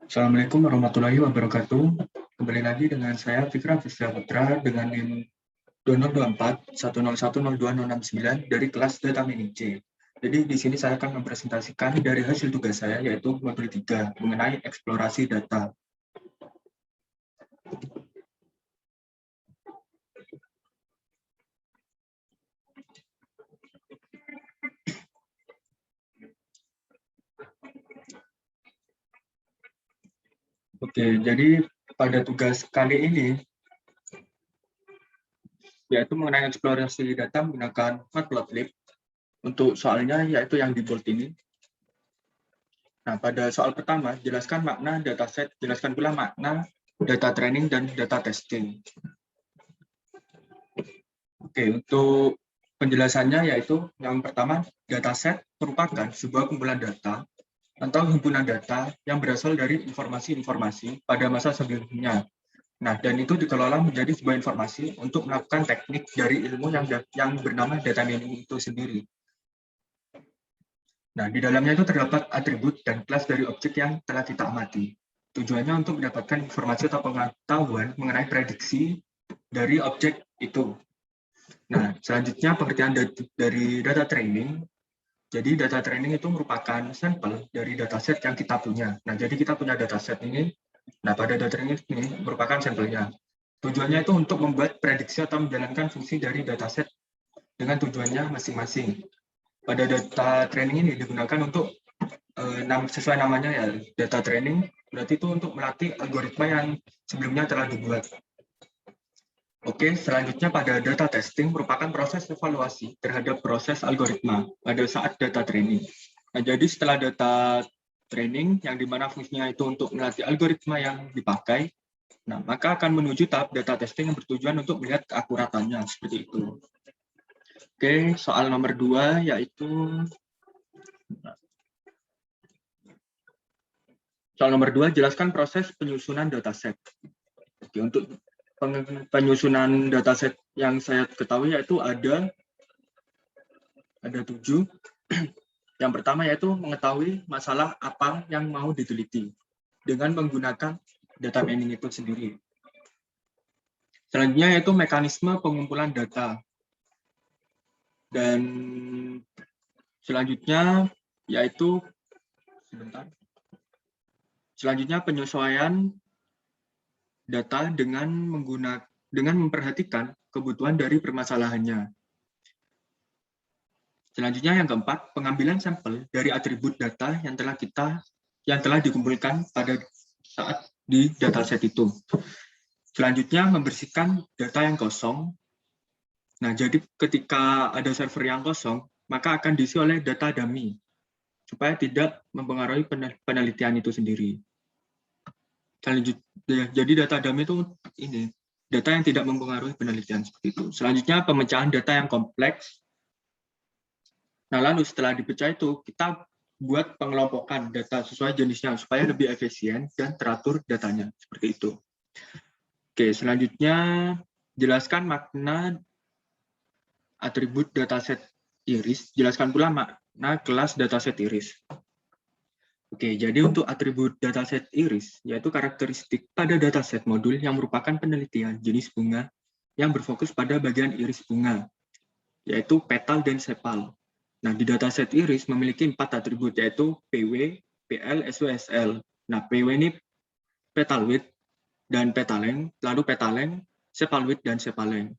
Assalamualaikum warahmatullahi wabarakatuh. Kembali lagi dengan saya Fikra Fisya Putra dengan NIM 2024 1010269 dari kelas Data Mining C. Jadi di sini saya akan mempresentasikan dari hasil tugas saya yaitu modul 3 mengenai eksplorasi data. Oke, jadi pada tugas kali ini yaitu mengenai eksplorasi data menggunakan Matplotlib. Untuk soalnya yaitu yang di bold ini. Nah, pada soal pertama, jelaskan makna dataset, jelaskan pula makna data training dan data testing. Oke, untuk penjelasannya yaitu yang pertama, dataset merupakan sebuah kumpulan data atau himpunan data yang berasal dari informasi-informasi pada masa sebelumnya. Nah, dan itu dikelola menjadi sebuah informasi untuk melakukan teknik dari ilmu yang bernama data mining itu sendiri. Nah, di dalamnya itu terdapat atribut dan kelas dari objek yang telah kita amati. Tujuannya untuk mendapatkan informasi atau pengetahuan mengenai prediksi dari objek itu. Nah, selanjutnya pengertian dari data training. Jadi data training itu merupakan sampel dari dataset yang kita punya. Nah, jadi kita punya dataset ini. Nah, pada data training ini merupakan sampelnya. Tujuannya itu untuk membuat prediksi atau menjalankan fungsi dari dataset dengan tujuannya masing-masing. Pada data training ini digunakan untuk sesuai namanya ya, data training, berarti itu untuk melatih algoritma yang sebelumnya telah dibuat. Oke, selanjutnya pada data testing merupakan proses evaluasi terhadap proses algoritma pada saat data training. Nah, jadi setelah data training yang dimana fungsinya itu untuk melatih algoritma yang dipakai, nah maka akan menuju tahap data testing yang bertujuan untuk melihat keakuratannya seperti itu. Oke, soal nomor 2 yaitu soal nomor 2, jelaskan proses penyusunan dataset. Oke, untuk penyusunan dataset yang saya ketahui yaitu ada 7. Yang pertama yaitu mengetahui masalah apa yang mau diteliti dengan menggunakan data mining itu sendiri. Selanjutnya yaitu mekanisme pengumpulan data. Dan selanjutnya yaitu penyesuaian data dengan memperhatikan kebutuhan dari permasalahannya. Selanjutnya yang keempat, pengambilan sampel dari atribut data yang telah dikumpulkan pada saat di dataset itu. Selanjutnya membersihkan data yang kosong. Nah, jadi ketika ada server yang kosong, maka akan diisi oleh data dummy supaya tidak mempengaruhi penelitian itu sendiri. Jadi data dummy itu ini, data yang tidak mempengaruhi penelitian seperti itu. Selanjutnya pemecahan data yang kompleks. Nah, lalu setelah dipecah itu, kita buat pengelompokan data sesuai jenisnya supaya lebih efisien dan teratur datanya. Seperti itu. Oke, selanjutnya jelaskan makna atribut dataset iris. Jelaskan pula makna kelas dataset iris. Oke, jadi untuk atribut dataset iris, yaitu karakteristik pada dataset modul yang merupakan penelitian jenis bunga yang berfokus pada bagian iris bunga, yaitu petal dan sepal. Nah, di dataset iris memiliki 4 atribut, yaitu PW, PL, SW, SL. Nah, PW ini petal width dan petaleng, lalu petaleng, sepal width, dan sepaleng.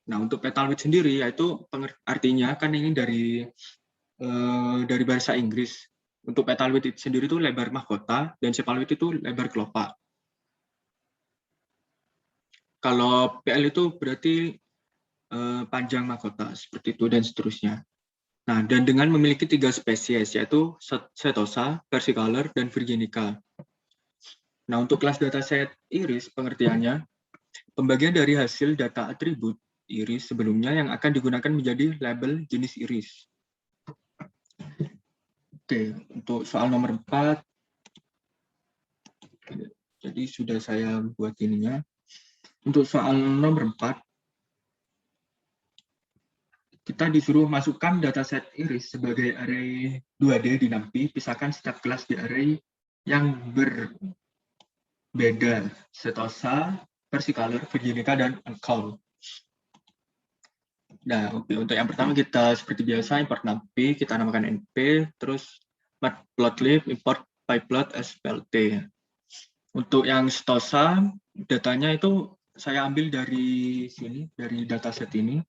Nah, untuk petal width sendiri, yaitu artinya kan ini dari bahasa Inggris. Untuk petal width itu sendiri itu lebar mahkota, dan sepal width itu lebar kelopak. Kalau PL itu berarti panjang mahkota, seperti itu, dan seterusnya. Nah, dan dengan memiliki 3 spesies, yaitu Setosa, versicolor, dan virginica. Nah, untuk kelas dataset iris, pengertiannya, pembagian dari hasil data atribut iris sebelumnya yang akan digunakan menjadi label jenis iris. Oke, untuk soal nomor 4, jadi sudah saya buat ininya. Untuk soal nomor 4, kita disuruh masukkan dataset iris sebagai array 2D di NumPy, pisahkan setiap kelas di array yang beda setosa, versicolor, virginica, dan uncount. Nah, untuk yang pertama kita seperti biasa import NumPy, kita namakan np, terus matplotlib import pyplot splt. Untuk yang setosa, datanya itu saya ambil dari sini, dari dataset ini,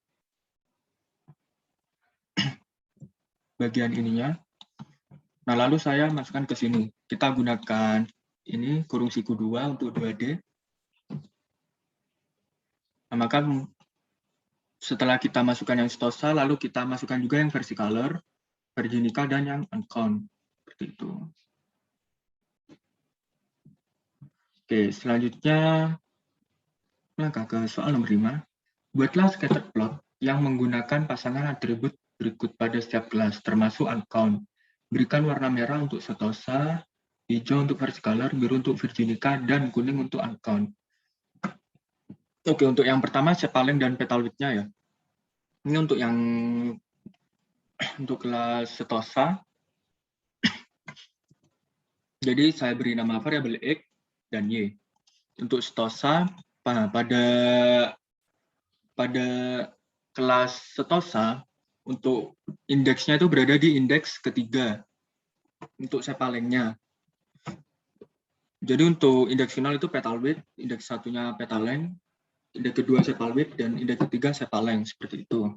bagian ininya. Nah, lalu saya masukkan ke sini. Kita gunakan ini kurung siku 2 untuk 2D. Nah, maka setelah kita masukkan yang setosa, lalu kita masukkan juga yang versicolor, virginica, dan yang uncount. Seperti itu. Oke, selanjutnya langkah ke soal nomor 5. Buatlah scatter plot yang menggunakan pasangan atribut berikut pada setiap kelas, termasuk uncount. Berikan warna merah untuk setosa, hijau untuk versicolor, biru untuk virginica, dan kuning untuk uncount. Oke, untuk yang pertama sepaleng dan petal width-nya ya. Ini untuk kelas setosa. Jadi saya beri nama variabel X dan Y. Untuk setosa, pada kelas setosa, untuk indeksnya itu berada di indeks ketiga untuk sepalengnya. Jadi untuk indeks final itu petal width, indeks satunya petaleng, indeks kedua sepal width, dan indeks ketiga sepaleng, seperti itu.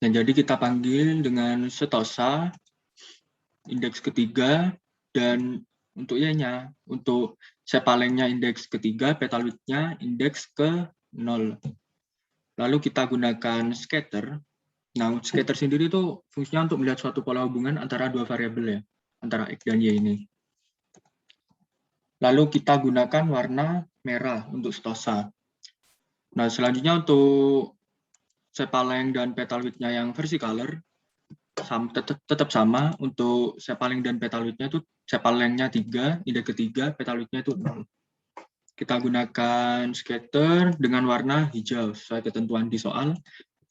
Dan jadi kita panggil dengan setosa, indeks ketiga, dan untuk Y-nya, untuk sepalengnya indeks ketiga, petal width-nya indeks ke 0. Lalu kita gunakan scatter. Nah, scatter sendiri itu fungsinya untuk melihat suatu pola hubungan antara dua variabel ya, antara X dan Y ini. Lalu kita gunakan warna merah untuk setosa. Nah, selanjutnya untuk sepaleng dan petal width-nya yang versicolor, tetap sama. Untuk sepaleng dan petal width-nya itu sepalengnya 3, indeks ketiga, petal width-nya itu 0. Kita gunakan scatter dengan warna hijau sesuai ketentuan di soal.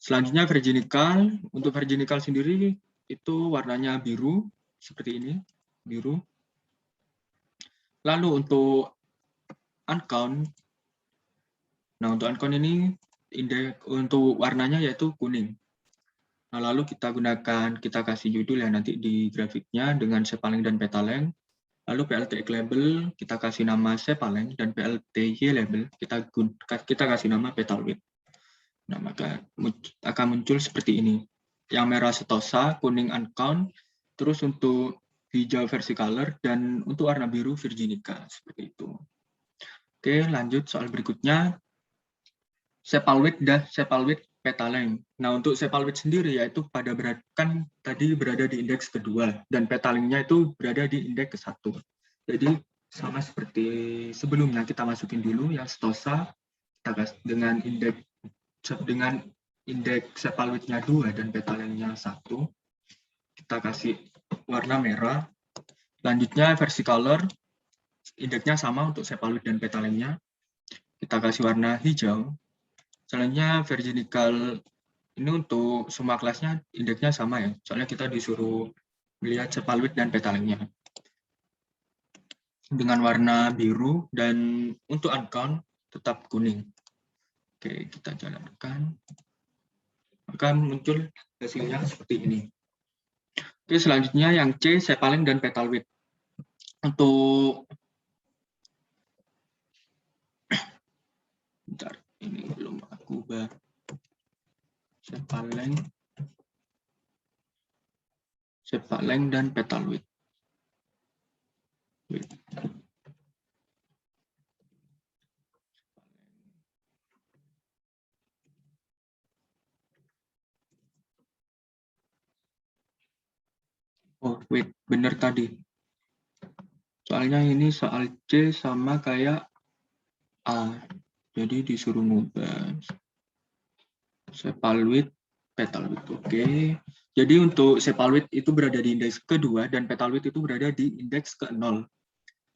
Selanjutnya virginical. Untuk virginical sendiri itu warnanya biru, seperti ini, biru. Lalu untuk uncount, nah untuk uncount ini indeks untuk warnanya yaitu kuning. Nah lalu kita kasih judul ya nanti di grafiknya dengan sepaleng dan petaleng. Lalu PLT label kita kasih nama sepaleng dan PLTY label kita kasih nama petal width. Nah maka akan muncul seperti ini. Yang merah setosa, kuning uncount, terus untuk hijau versicolor, dan untuk warna biru virginica, seperti itu. Oke, lanjut soal berikutnya. Sepal width dan sepal width petaleng. Nah, untuk sepal width sendiri yaitu kan tadi berada di indeks kedua, dan petalengnya itu berada di indeks ke-1. Jadi sama seperti sebelumnya, kita masukin dulu yang setosa, kita kasih dengan indeks sepal width-nya 2 dan petalengnya 1. Kita kasih warna merah. Selanjutnya versicolor, indeksnya sama untuk sepal width dan petalengnya. Kita kasih warna hijau. Selanjutnya virginical ini untuk semua kelasnya indeksnya sama ya. Soalnya kita disuruh melihat sepal width dan petalengnya. Dengan warna biru, dan untuk uncount tetap kuning. Oke, kita jalankan. Maka muncul hasilnya seperti ini. Oke, selanjutnya yang C, sepaleng dan petal width. Untuk bentar, ini belum aku ubah. Sepaleng dan petal width. Oh, wait, benar tadi. Soalnya ini soal C sama kayak A. Jadi disuruh ngubah. Sepal width, petal width. Oke. Jadi untuk sepal width itu berada di indeks kedua dan petal width itu berada di indeks ke-0.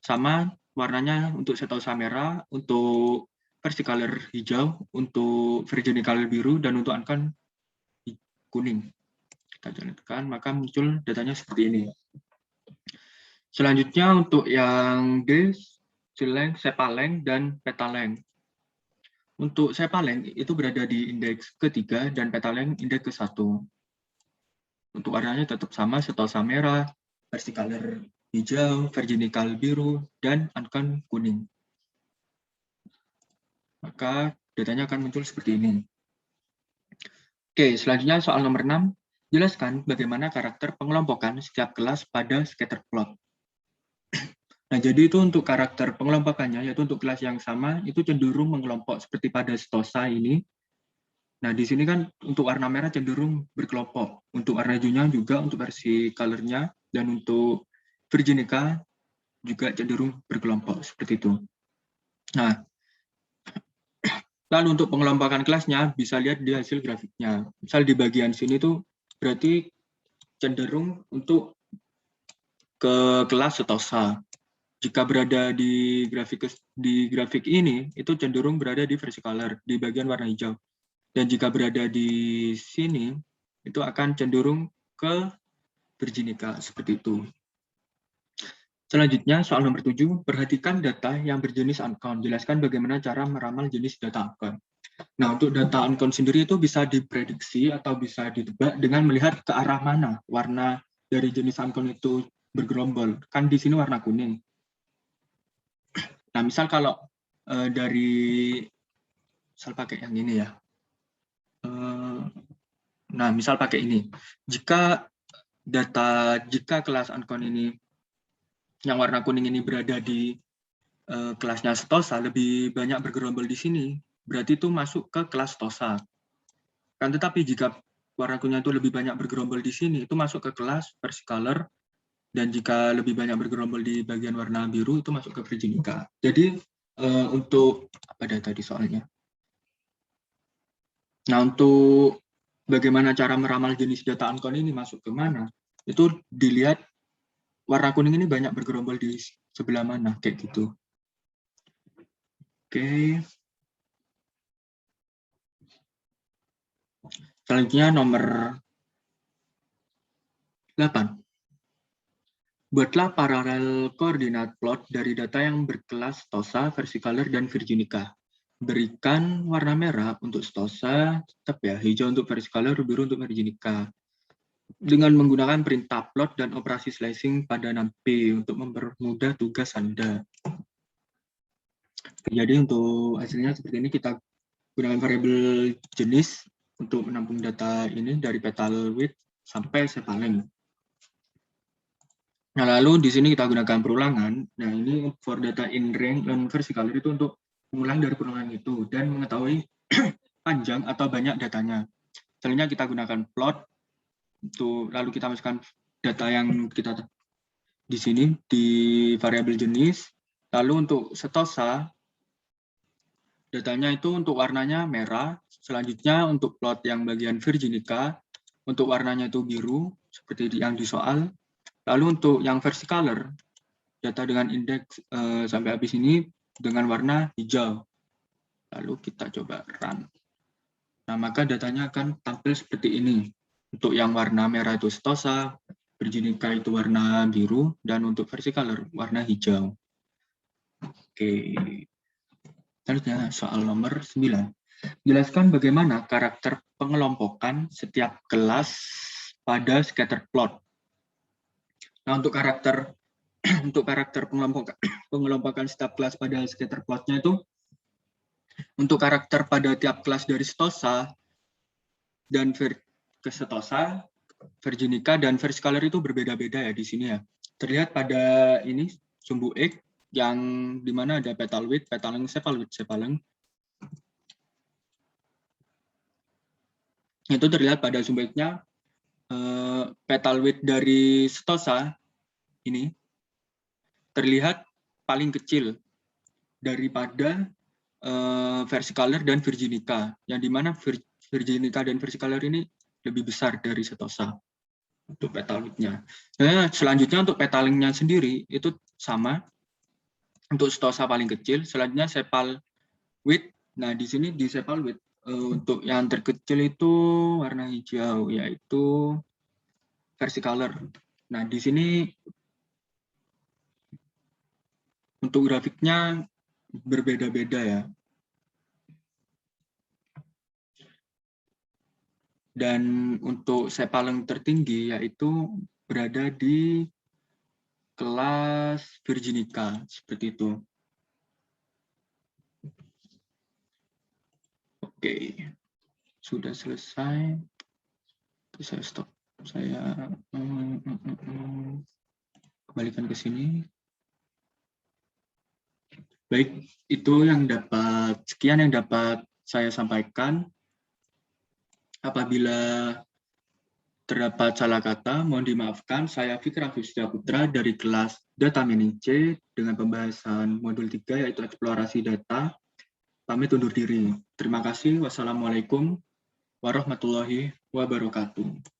Sama warnanya untuk setosa merah, untuk versicolor hijau, untuk virginical biru, dan untuk uncount kuning. Kita jalankan, maka muncul datanya seperti ini. Selanjutnya untuk yang D, Sileng, Sepaleng, dan Petaleng. Untuk Sepaleng itu berada di indeks ketiga dan Petaleng indeks ke-1. Untuk warnanya tetap sama, setosa merah, versicolor hijau, virginical biru, dan ancon kuning. Maka datanya akan muncul seperti ini. Oke, selanjutnya soal nomor 6. Jelaskan bagaimana karakter pengelompokan setiap kelas pada scatter plot. Nah, jadi itu untuk karakter pengelompokannya, yaitu untuk kelas yang sama, itu cenderung mengelompok seperti pada stosa ini. Nah, di sini kan untuk warna merah cenderung berkelompok. Untuk warna hijaunya juga untuk versi colornya, dan untuk virginica juga cenderung berkelompok seperti itu. Nah, lalu untuk pengelompokan kelasnya, bisa lihat di hasil grafiknya. Misal di bagian sini tuh berarti cenderung untuk ke kelas setosa. Jika berada di grafik ini, itu cenderung berada di versicolor, di bagian warna hijau. Dan jika berada di sini, itu akan cenderung ke virginica, seperti itu. Selanjutnya, soal nomor 7, perhatikan data yang berjenis uncount. Jelaskan bagaimana cara meramal jenis data uncount. Nah, untuk data uncount sendiri itu bisa diprediksi atau bisa ditebak dengan melihat ke arah mana warna dari jenis uncount itu bergerombol. Kan di sini warna kuning. Nah, misal kalau dari, misal pakai yang ini ya. Nah, misal pakai ini. Jika kelas uncount ini, yang warna kuning ini berada di kelasnya stosa, lebih banyak bergerombol di sini, berarti itu masuk ke kelas stosa. Kan tetapi jika warna kuning itu lebih banyak bergerombol di sini, itu masuk ke kelas versicolor, dan jika lebih banyak bergerombol di bagian warna biru, itu masuk ke virginica. Jadi, untuk, apa data di soalnya? Nah, untuk bagaimana cara meramal jenis data uncount ini masuk ke mana, itu dilihat warna kuning ini banyak bergerombol di sebelah mana, kayak gitu. Oke. Selanjutnya nomor 8. Buatlah paralel koordinat plot dari data yang berkelas stosa, versicolor, dan virginica. Berikan warna merah untuk stosa, tetap ya, hijau untuk versicolor, biru untuk virginica. Dengan menggunakan perintah plot dan operasi slicing pada 6P untuk mempermudah tugas Anda. Jadi untuk hasilnya seperti ini, kita gunakan variabel jenis untuk menampung data ini dari petal width sampai Sepaleng. Nah, lalu di sini kita gunakan perulangan. Nah, ini for data in range and versicolor itu untuk mengulang dari perulangan itu dan mengetahui panjang atau banyak datanya. Selanjutnya kita gunakan plot, lalu kita masukkan data yang kita di sini di variabel jenis. Lalu untuk setosa, datanya itu untuk warnanya merah. Selanjutnya untuk plot yang bagian virginica, untuk warnanya itu biru, seperti yang di soal. Lalu untuk yang versicolor, data dengan indeks sampai habis ini dengan warna hijau. Lalu kita coba run. Nah, maka datanya akan tampil seperti ini. Untuk yang warna merah itu stosa, virginica itu warna biru, dan untuk versicolor warna hijau. Oke. Selanjutnya soal nomor 9. Jelaskan bagaimana karakter pengelompokan setiap kelas pada scatter plot. Nah, untuk karakter pengelompokan setiap kelas pada scatter plotnya itu, untuk karakter pada tiap kelas dari stosa dan ke setosa, virginica dan versicolor itu berbeda-beda ya di sini ya. Terlihat pada ini sumbu X yang dimana ada petal width, petaleng, sepaleng. Itu terlihat pada sumbu X-nya petal width dari stosa ini terlihat paling kecil daripada versicolor dan virginica, yang dimana virginica dan versicolor ini lebih besar dari setosa untuk petal width-nya. Nah, selanjutnya untuk petalingnya sendiri itu sama, untuk stosa paling kecil, selanjutnya sepal width. Nah, di sini di sepal width untuk yang terkecil itu warna hijau, yaitu versicolor. Nah, di sini Untuk grafiknya berbeda-beda ya. Dan untuk sepaling tertinggi yaitu berada di kelas Virginica, seperti itu. Oke, sudah selesai. Saya stop. Saya kembalikan ke sini. Baik, itu sekian yang dapat saya sampaikan. Apabila terdapat salah kata, mohon dimaafkan. Saya Fikri Afifsya Putra dari kelas Data Mining C dengan pembahasan modul 3 yaitu eksplorasi data. Pamit undur diri. Terima kasih. Wassalamualaikum warahmatullahi wabarakatuh.